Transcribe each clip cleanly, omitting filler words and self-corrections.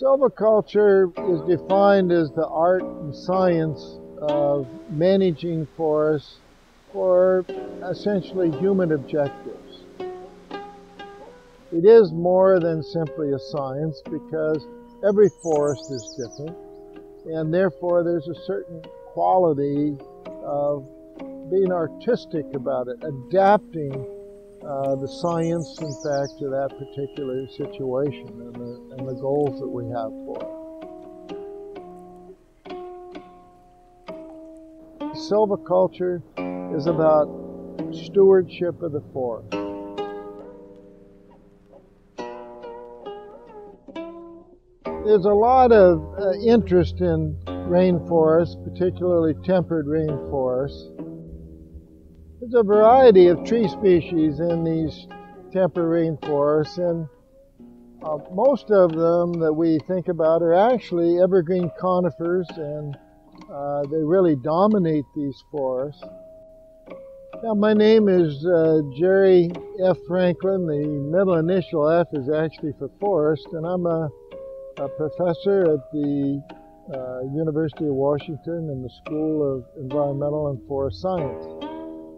Silviculture is defined as the art and science of managing forests for essentially human objectives. It is more than simply a science because every forest is different, and therefore there's a certain quality of being artistic about it, adapting the science, in fact, to that particular situation and the goals that we have for it. Silviculture is about stewardship of the forest. There's a lot of interest in rainforests, particularly temperate rainforests. There's a variety of tree species in these temperate rainforests, and most of them that we think about are actually evergreen conifers, and they really dominate these forests. Now, my name is Jerry F. Franklin. The middle initial F is actually for forest, and I'm a professor at the University of Washington in the School of Environmental and Forest Science.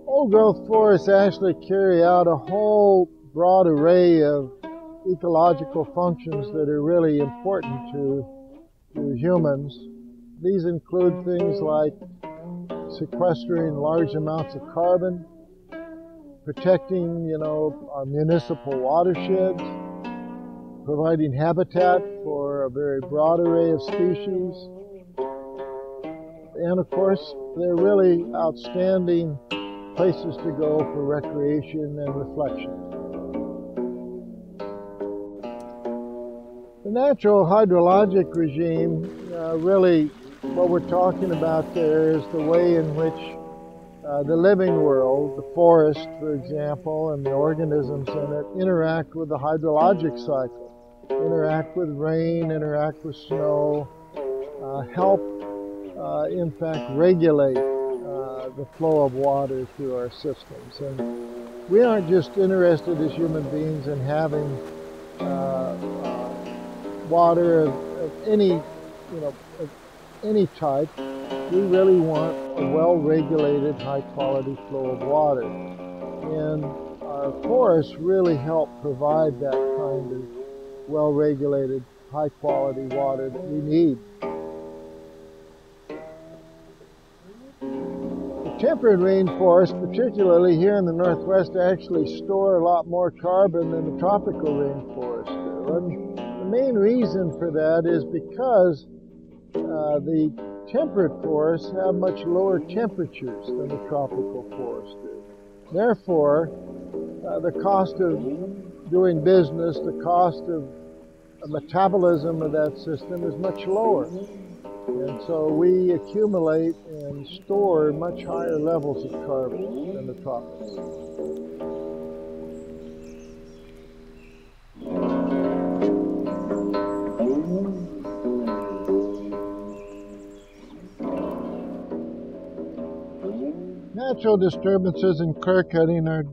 Old-growth forests actually carry out a whole broad array of ecological functions that are really important to humans. These include things like sequestering large amounts of carbon, protecting, our municipal watersheds, providing habitat for a very broad array of species, and of course, they're really outstanding places to go for recreation and reflection. The natural hydrologic regime, really what we're talking about there is the way in which the living world, the forest, for example, and the organisms in it interact with the hydrologic cycle, interact with rain, interact with snow, help, in fact, regulate the flow of water through our systems. And we aren't just interested as human beings in having water of any, of any type. We really want a well-regulated, high-quality flow of water. And our forests really help provide that kind of well-regulated, high-quality water that we need. Temperate rainforests, particularly here in the Northwest, actually store a lot more carbon than the tropical rainforests do. And the main reason for that is because the temperate forests have much lower temperatures than the tropical forests do. Therefore, the cost of doing business, the cost of metabolism of that system is much lower. And so we accumulate and store much higher levels of carbon than the tropics. Natural disturbances and clear cutting are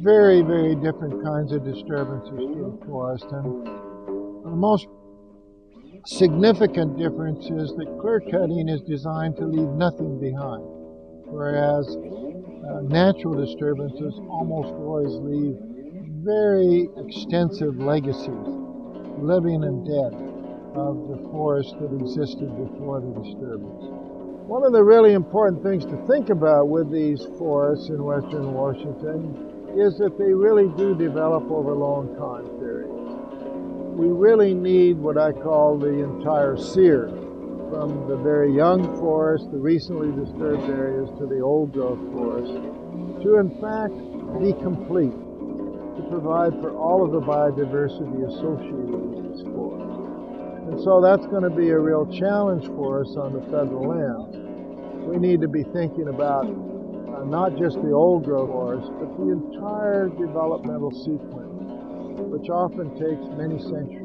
very, very different kinds of disturbances to the forest. And the most significant difference is that clear cutting is designed to leave nothing behind, whereas natural disturbances almost always leave very extensive legacies, living and dead, of the forest that existed before the disturbance. One of the really important things to think about with these forests in western Washington is that they really do develop over long time periods. We really need what I call the entire sear, from the very young forest, the recently disturbed areas, to the old growth forest, to in fact be complete, to provide for all of the biodiversity associated with these forests. And so that's going to be a real challenge for us on the federal land. We need to be thinking about not just the old growth forest, but the entire developmental sequence, which often takes many centuries.